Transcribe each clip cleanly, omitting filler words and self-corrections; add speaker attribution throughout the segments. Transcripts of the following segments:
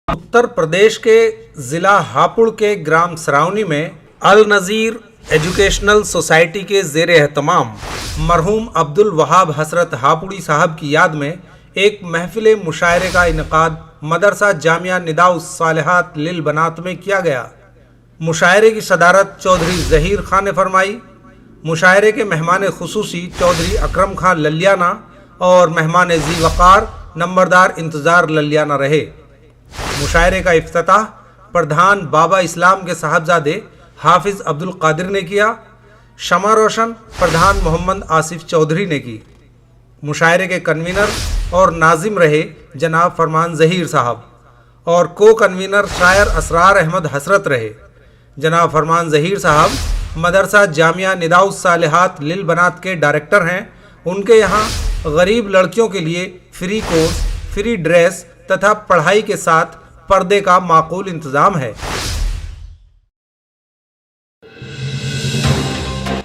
Speaker 1: उत्तर प्रदेश के ज़िला हापुड़ के ग्राम सरावनी में अल नज़ीर एजुकेशनल सोसाइटी के ज़ेर एहतमाम मरहूम अब्दुल वहाब हसरत हापुड़ी साहब की याद में एक महफिल मुशायरे का इनकाद मदरसा जामिया निदाउस सालिहात लिल बनात में किया गया। मुशायरे की सदारत चौधरी ज़हीर खान ने फरमाई। मुशायरे के मेहमान खुसूसी चौधरी अकरम खान ललियाना और मेहमान जी वक़ार नंबरदार इंतज़ार ललियाना रहे। मुशायरे का इफ्तिताह प्रधान बाबा इस्लाम के साहबजादे हाफिज़ अब्दुल कादिर ने किया। शमा रोशन प्रधान मोहम्मद आसिफ चौधरी ने की। मुशायरे के कन्वीनर और नाजिम रहे जनाब फरमान ज़हीर साहब और को कन्वीनर शायर असरार अहमद हसरत रहे। जनाब फरमान ज़हीर साहब मदरसा जामिया निदाउस सालिहात लिल बनात के डायरेक्टर हैं। उनके यहाँ गरीब लड़कियों के लिए फ्री कोर्स, फ्री ड्रेस तथा पढ़ाई के साथ पर्दे का माकूल इंतजाम है।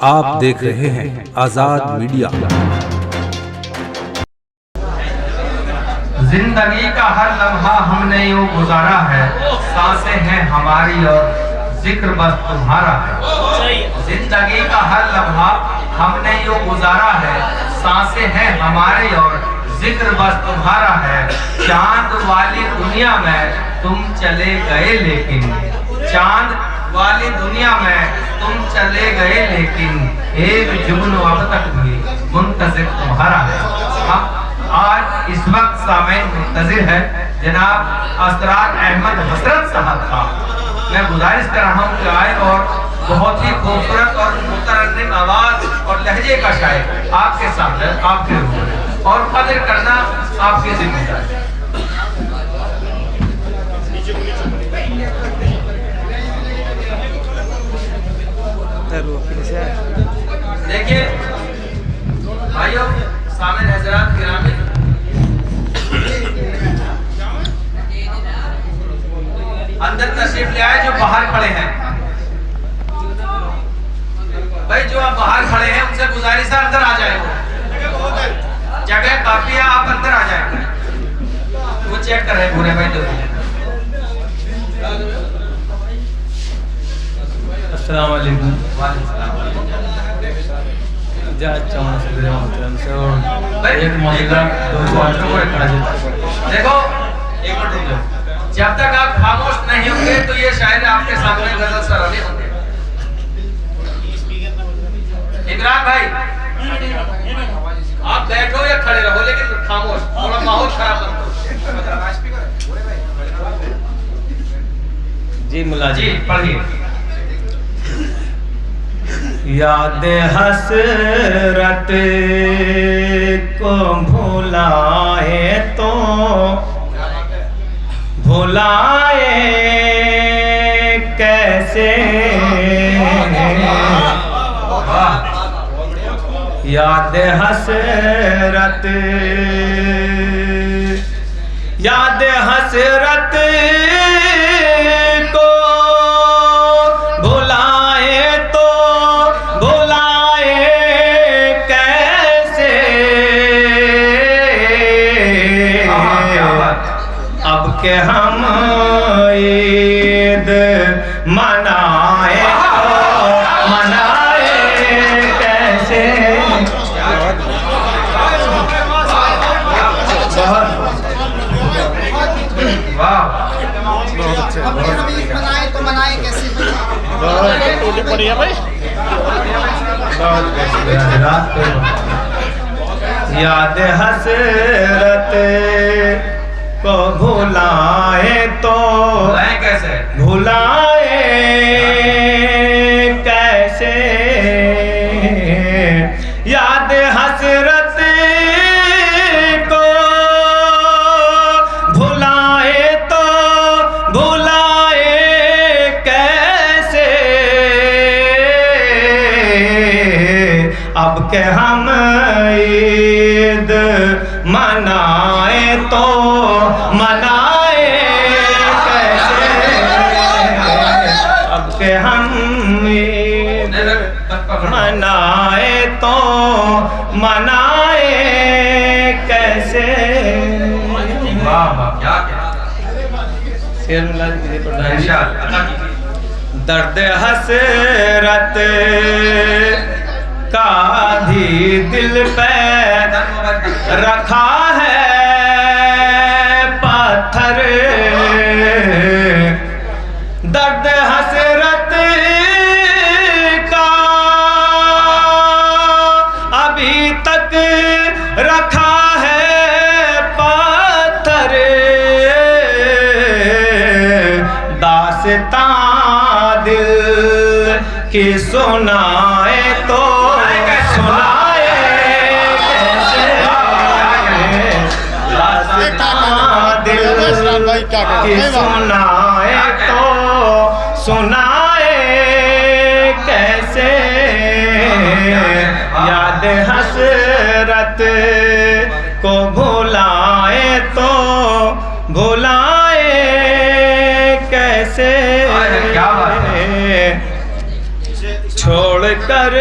Speaker 1: आप देख रहे हैं आजाद मीडिया।
Speaker 2: जिंदगी का हर लम्हा हमने यूं गुजारा है, सांसें हैं हमारी और जिक्र बस तुम्हारा है। जिंदगी का हर लम्हा हमने यूं गुजारा है, सांसें हैं हमारी और जिक्र बस तुम्हारा है। चांद वाली दुनिया में तुम चले गए लेकिन, चांद वाली दुनिया में तुम चले गए लेकिन एक जुगनू अब तक भी मुंतज़िर तुम्हारा है। हम आज इस वक्त सामने मुंतज़िर है जनाब असरार अहमद हसरत साहब का। मैं गुजारिश कर रहा हूँ कि आए और बहुत ही खूबसूरत और मुतरन्निम आवाज और लहजे का शायर आपके सामने आपके रूप और कदर करना आपकी जिम्मेदारी। देखिए भाइयों, सामने हज़रात गिरामी, अंदर तशरीफ ले आए जो बाहर खड़े हैं। भाई जो आप बाहर खड़े हैं उनसे गुजारिश है अंदर आ जाए। जगह काफी है, आप अंदर आ जाए। वो चेक कर रहे हैं पूरे भाई। तो
Speaker 3: अस्सलाम वालेकुम।
Speaker 2: देखो एक मिनट रुक जाओ। जब तक आप खामोश नहीं होंगे तो ये शायद आपके सामने गजल सराहने होंगे। इमरान भाई आप बैठो या खड़े रहो लेकिन खामोश, थोड़ा माहौल खराब मत करो।
Speaker 3: जी मुला
Speaker 2: जी पढ़िए।
Speaker 3: याद हसरत को भुलाए तो भुलाए कैसे, याद हसरत, याद हसरत को भुलाए तो भुलाए कैसे। अब के हम ईद मनाए तो मनाए कैसे।
Speaker 4: मनाए तो मनाए कैसे।
Speaker 3: याद हसरत को भुलाए तो
Speaker 2: कैसे,
Speaker 3: भुलाए कैसे। याद हसरत को भुलाए तो भुलाए कैसे। अब के हम ईद मनाए तो मनाए कैसे। अब के हम ईद मनाए तो मनाए कैसे।
Speaker 2: वाह वाह, क्या क्या
Speaker 3: शेर मिला दीजिए प्रधान जी।
Speaker 2: इंशाअल्लाह अता कीजिए।
Speaker 3: दर्द हसरत का भी दिल पे रखा है पत्थर, दर्द हसरत का अभी तक रखा है पत्थर, दास्तां दिल की सुनाए तो सुनाए कैसे, दास्तां दिल की सुनाए तो सुनाए कैसे, याद हसरत को भुलाए तो भुलाए कैसे,
Speaker 2: क्या बात है।
Speaker 3: छोड़ कर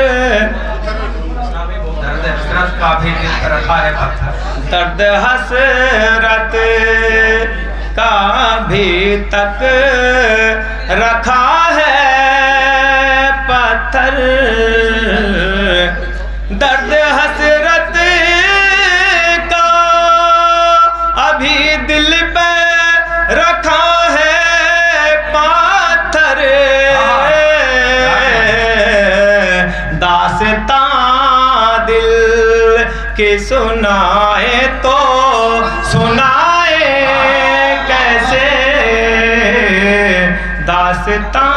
Speaker 2: दर्द हसरत का भी दिल पे रखा है पत्थर,
Speaker 3: दर्द हसरत का भी तक रखा है पत्थर, दर्द हसरत का अभी दिल पे रखा है पत्थर, दास्तां दिल की सुनाए तो सुनाए कैसे, दास्तां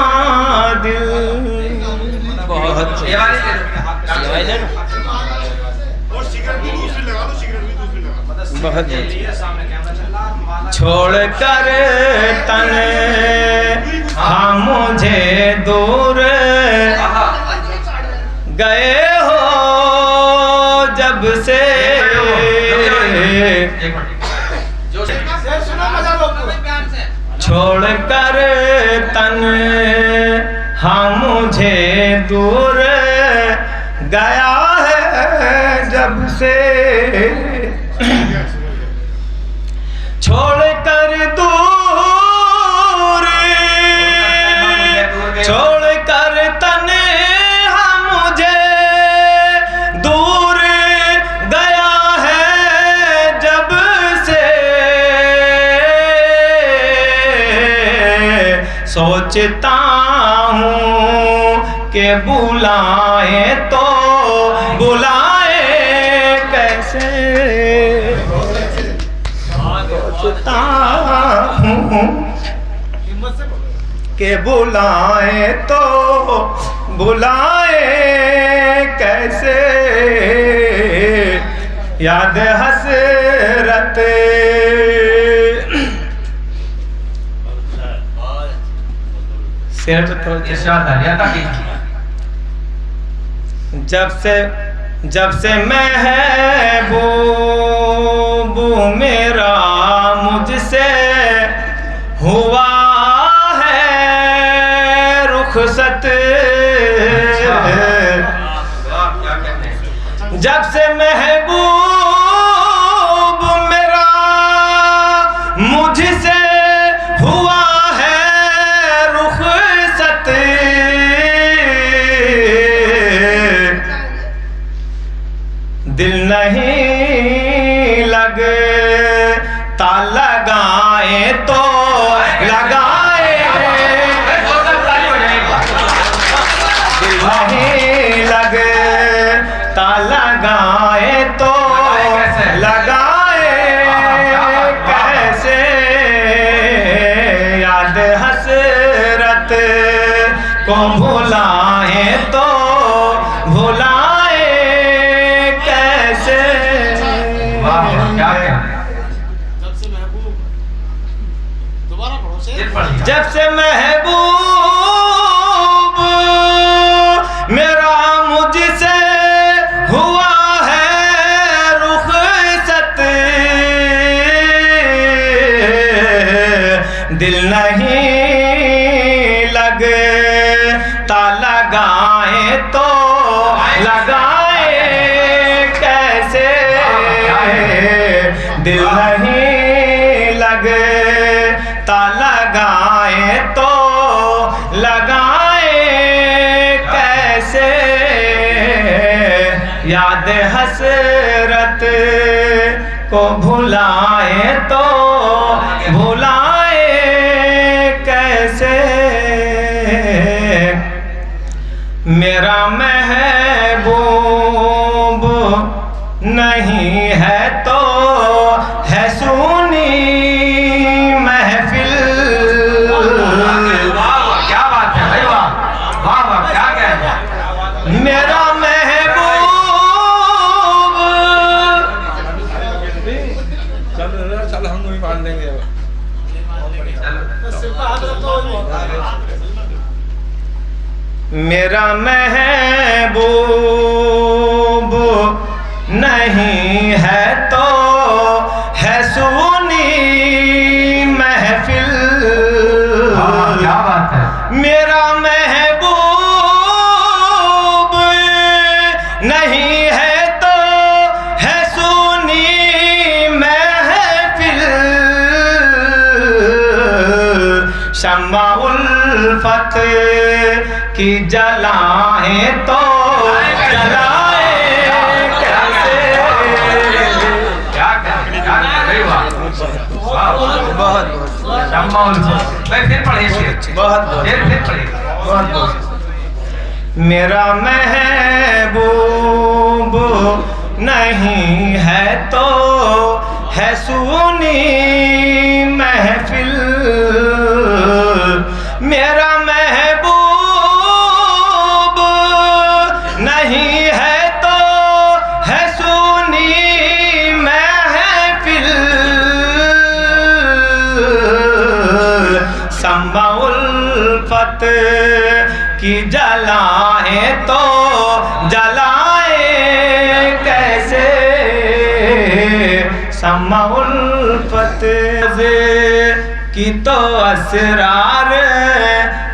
Speaker 3: दिल। बहुत
Speaker 2: ये वाली ले लो।
Speaker 3: बहुत छोड़ कर तन हाँ मुझे दूर गए हो जब से, छोड़ कर तन हाँ मुझे दूर गया है जब से, छोड़ कर दूर छोड़ कर तने हाँ मुझे दूर गया है जब से, सोचता हूँ कि बुलाए तो बुलाए कैसे, सोचता हूँ कि बुलाए तो बुलाए कैसे, याद हसरत शेर तो
Speaker 2: इंशाअल्लाह अता कीजिए।
Speaker 3: जब से महबूब मेरा मुझसे हुआ है रुखसत, जब से महबूब मेरा मुझसे हुआ है रुखसत, दिल नहीं लगता लगाए तो लगाए, दिल नहीं लगता लगाए तो लगाए कैसे, याद हसरत को भुलाए तो भुलाए कैसे,
Speaker 2: वाह क्या क्या
Speaker 3: जब से महबूब मेरा मुझसे हुआ है रुखसत, दिल नहीं लगता लगाए तो लगाए कैसे, दिल नहीं लगता लगा याद हसरत को भुलाए तो भुलाए कैसे। मेरा महबूब नहीं है तो है सुनी महफिल।
Speaker 2: वाह वाह, क्या बात है भाई, वाह वाह वाह, क्या कहना है।
Speaker 3: मेरा
Speaker 5: चल हम भी मान लेंगे।
Speaker 3: मेरा महबूब नहीं है तो है सुनी महफिल।
Speaker 2: क्या बात है।
Speaker 3: मेरा महबूब नहीं है तो है सुनी महफिल। शम्मा उल्फत की जलाए तो जलाए कैसे।
Speaker 2: क्या कहना है भाई, वाह वाह,
Speaker 5: बहुत
Speaker 2: शम्मा उल्फत। भाई फिर पढ़िए शेर,
Speaker 3: बहुत
Speaker 2: फिर पढ़िए।
Speaker 3: मेरा महबूब नहीं है तो है सुनी महफिल। मेरा महबूब नहीं है तो है सुनी महफिल। शम्मा उल्फत की जलाए तो जलाए कैसे। शम्मा उल्फत की तो असरार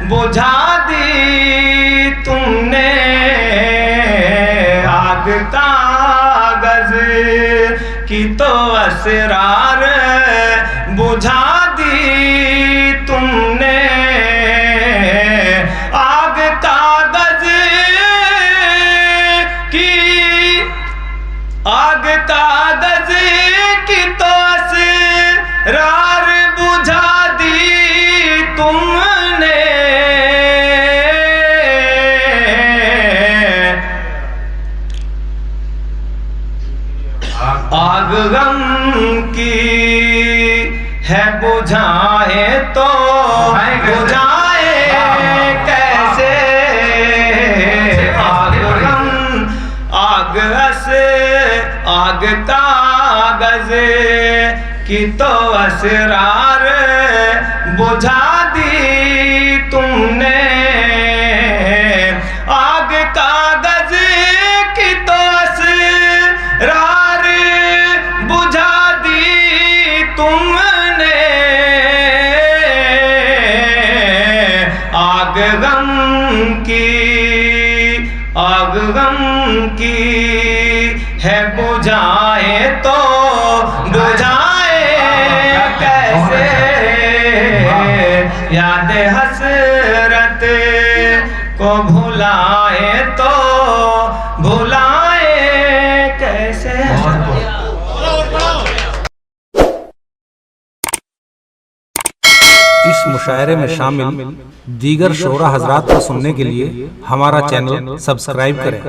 Speaker 3: बुझा दी तुमने। आग कागज की तो असरार बुझा दी तुमने। आग कागज की आग कागज की तो असरार बुझा दी तुमने। आग गम की है बुझाए तो बुझाए कैसे। आग गम आग आग कागज की तो असरार बुझा दी तुमने। आग कागज की तो असरार बुझा दी तुमने। आग गम की है बुझाए तो बुझाए कैसे। याद हसरत को भुलाए तो भुलाए कैसे।
Speaker 1: इस मुशायरे में शामिल दीगर शोरा हजरात को सुनने के लिए हमारा चैनल सब्सक्राइब करें।